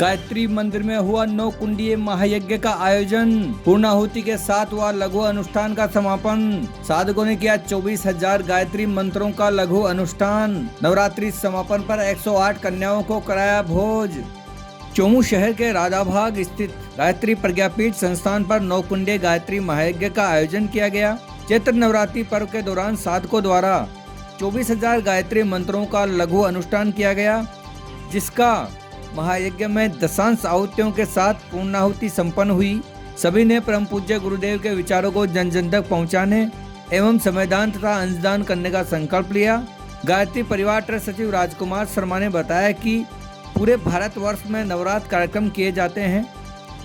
गायत्री मंदिर में हुआ 9 कुंडीय महायज्ञ का आयोजन। पूर्णाहुति के साथ हुआ लघु अनुष्ठान का समापन। साधकों ने किया 24,000 गायत्री मंत्रों का लघु अनुष्ठान। नवरात्रि समापन पर 108 कन्याओं को कराया भोज। चोमू शहर के राजाभाग स्थित गायत्री प्रज्ञापीठ संस्थान पर 9 कुंडीय गायत्री महायज्ञ का आयोजन किया गया। चैत्र नवरात्रि पर्व के दौरान साधकों द्वारा 24,000 गायत्री मंत्रों का लघु अनुष्ठान किया गया, जिसका महायज्ञ में दशांश आहुतियों के साथ पूर्णाहुति संपन्न हुई। सभी ने परम पूज्य गुरुदेव के विचारों को जन जन तक पहुँचाने एवं संविधान तथा अंशदान करने का संकल्प लिया। गायत्री परिवार ट्रस्ट सचिव राजकुमार शर्मा ने बताया कि पूरे भारतवर्ष में नवरात्र कार्यक्रम किए जाते हैं।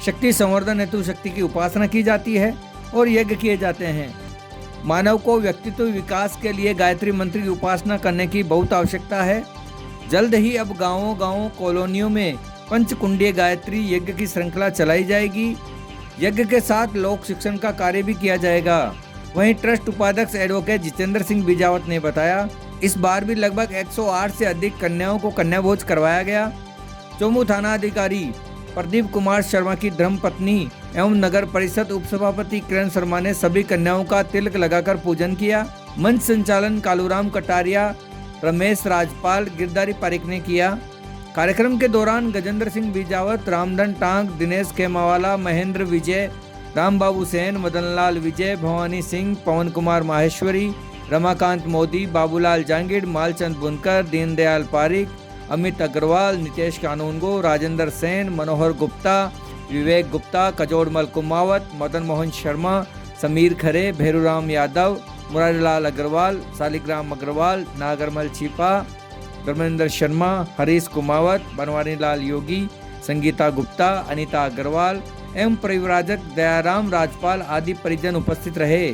शक्ति संवर्धन हेतु शक्ति की उपासना की जाती है और यज्ञ किए जाते हैं। मानव को व्यक्तित्व विकास के लिए गायत्री मंत्र की उपासना करने की बहुत आवश्यकता है। जल्द ही अब गांवों कॉलोनियों में पंचकुंडीय गायत्री यज्ञ की श्रृंखला चलाई जाएगी। यज्ञ के साथ लोक शिक्षण का कार्य भी किया जाएगा। वहीं ट्रस्ट उपाध्यक्ष एडवोकेट जितेंद्र सिंह बीजावत ने बताया, इस बार भी लगभग 108 से अधिक कन्याओं को कन्या भोज करवाया गया। चोमू थाना अधिकारी प्रदीप कुमार शर्मा की धर्मपत्नी एवं नगर परिषद उपसभापति किरण शर्मा ने सभी कन्याओं का तिलक लगाकर पूजन किया। मंच संचालन कालूराम कटारिया, रमेश राजपाल, गिरधारी पारिक ने किया। कार्यक्रम के दौरान गजेंद्र सिंह बीजावत, रामधन टांग, दिनेश खेमावाला, महेंद्र विजय, रामबाबू सेन, मदनलाल विजय, भवानी सिंह, पवन कुमार माहेश्वरी, रमाकांत मोदी, बाबूलाल जांगिड़, मालचंद बुनकर, दीनदयाल पारिक, अमित अग्रवाल, नितेश कानूनगो, राजेंद्र सेन, मनोहर गुप्ता, विवेक गुप्ता, कजोड़मल कुमावत, मदन मोहन शर्मा, समीर खरे, भैरूराम यादव, मुरारीलाल अग्रवाल, शालिग्राम अग्रवाल, नागरमल छिपा, धर्मेंद्र शर्मा, हरीश कुमावत, बनवारी लाल योगी, संगीता गुप्ता, अनीता अग्रवाल एवं परिव्राजक दयाराम राजपाल आदि परिजन उपस्थित रहे।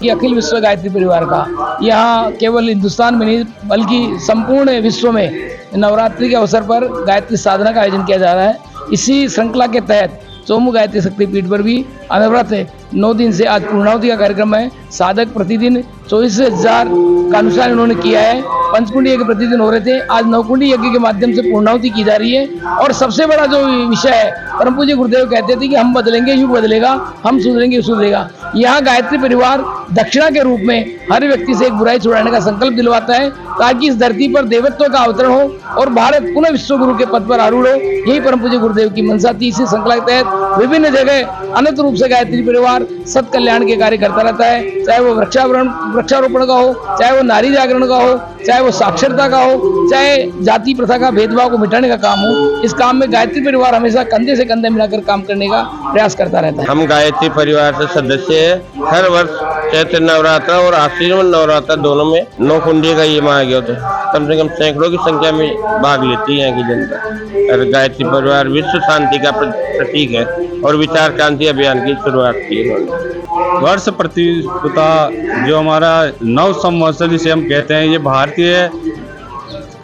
कि अखिल विश्व गायत्री परिवार का यहाँ केवल हिंदुस्तान में नहीं बल्कि संपूर्ण विश्व में नवरात्रि के अवसर पर गायत्री साधना का आयोजन किया जा रहा है। इसी श्रृंखला के तहत चोमू गायत्री शक्तिपीठ पर भी अनवरत 9 दिन से आज पूर्णाहुति का कार्यक्रम है। साधक प्रतिदिन 24,000 का अनुष्ठान उन्होंने किया है। पंचकुंडी यज्ञ प्रतिदिन हो रहे थे, आज 9 कुंडी यज्ञ के माध्यम से पूर्णाहुति की जा रही है। और सबसे बड़ा जो विषय है, परम पूज्य गुरुदेव कहते थे कि हम बदलेंगे युग बदलेगा, हम सुधरेंगे युग सुधरेगा। यहाँ गायत्री परिवार दक्षिणा के रूप में हर व्यक्ति से एक बुराई छुड़ाने का संकल्प दिलवाता है, ताकि इस धरती पर देवत्व का अवतरण हो और भारत पुनः विश्व गुरु के पद पर आरूढ़ हो। यही परम पूज्य गुरुदेव की मंशा थी। इसी श्रृंखला के तहत विभिन्न जगह अनंत रूप से गायत्री परिवार सत कल्याण के कार्य करता रहता है, चाहे वो वृक्षारोपण का हो, चाहे वो नारी जागरण का हो, चाहे वो साक्षरता का हो, चाहे जाति प्रथा का भेदभाव को मिटाने का काम हो। इस काम में गायत्री परिवार हमेशा कंधे से कंधे मिलाकर काम करने का प्रयास करता रहता है। हम गायत्री परिवार से सदस्य हैं। हर वर्ष चैत्र नवरात्र और आश्विन नवरात्र दोनों में 9 कुंडी का ये महायज्ञ होता है। कम से कम सैकड़ों की संख्या में भाग लेती है की जनता। और गायत्री परिवार विश्व शांति का प्रतीक है और विचार क्रांति अभियान की शुरुआत की है। वर्ष प्रतिष्ठा जो हमारा नव संवत्सर जिसे हम कहते हैं, ये भारतीय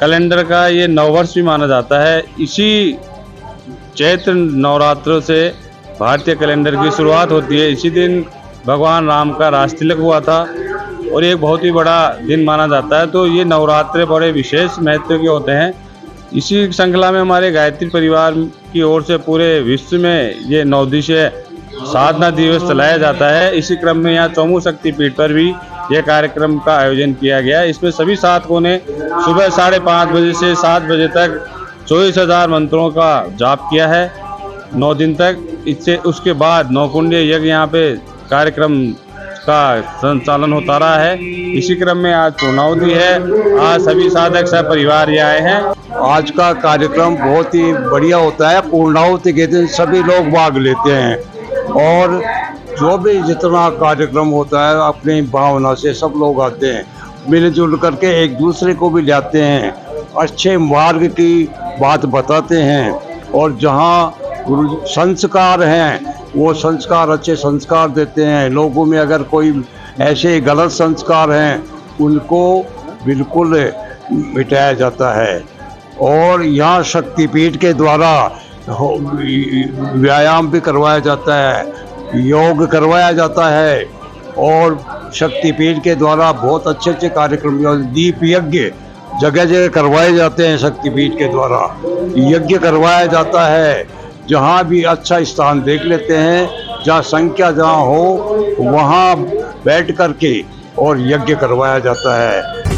कैलेंडर का ये नववर्ष भी माना जाता है। इसी चैत्र नवरात्रों से भारतीय कैलेंडर की शुरुआत होती है। इसी दिन भगवान राम का रास तिलक हुआ था और एक बहुत ही बड़ा दिन माना जाता है। तो ये नवरात्रे बड़े विशेष महत्व के होते हैं। इसी श्रृंखला में हमारे गायत्री परिवार की ओर से पूरे विश्व में ये 9 दिवसीय साधना दिवस चलाया जाता है। इसी क्रम में यहाँ चोमू शक्तिपीठ पर भी यह कार्यक्रम का आयोजन किया गया। इसमें सभी साधकों ने सुबह 5:30 बजे से 7 बजे तक 24,000 मंत्रों का जाप किया है 9 दिन तक। इससे उसके बाद 9 कुंडी यज्ञ यहाँ पे कार्यक्रम का संचालन होता रहा है। इसी क्रम में आज पूर्णाहुति है। आज सभी साधक सब परिवार ये आए हैं। आज का कार्यक्रम बहुत ही बढ़िया होता है। पूर्णाहुति के दिन सभी लोग भाग लेते हैं और जो भी जितना कार्यक्रम होता है अपनी भावना से सब लोग आते हैं, मिलजुल करके एक दूसरे को भी लाते हैं, अच्छे मार्ग की बात बताते हैं। और जहाँ गुरु संस्कार हैं वो संस्कार अच्छे संस्कार देते हैं। लोगों में अगर कोई ऐसे गलत संस्कार हैं उनको बिल्कुल मिटाया जाता है। और यहाँ शक्तिपीठ के द्वारा व्यायाम भी करवाया जाता है, योग करवाया जाता है और शक्तिपीठ के द्वारा बहुत अच्छे अच्छे कार्यक्रम, दीप यज्ञ जगह जगह करवाए जाते हैं शक्तिपीठ के द्वारा। यज्ञ करवाया जाता है, जहाँ भी अच्छा स्थान देख लेते हैं, जहाँ संख्या जहाँ हो वहाँ बैठ करके और यज्ञ करवाया जाता है।